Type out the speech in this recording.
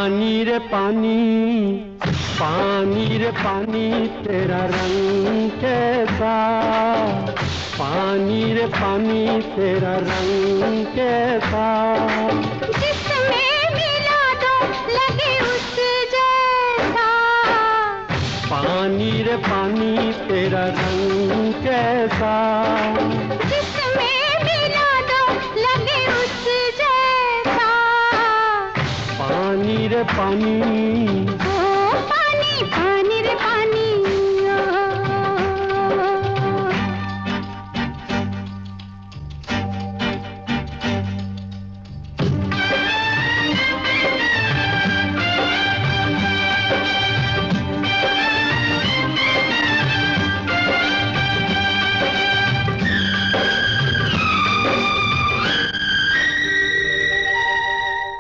पानी रे पानी, पानी रे पानी तेरा रंग कैसा, पानी रे पानी तेरा रंग कैसा, जिसमें मिला दो लगे उस जैसा, पानी रे पानी तेरा रंग कैसा, जिसमें मिला दो लगे उस जैसा, पानी रे पानी।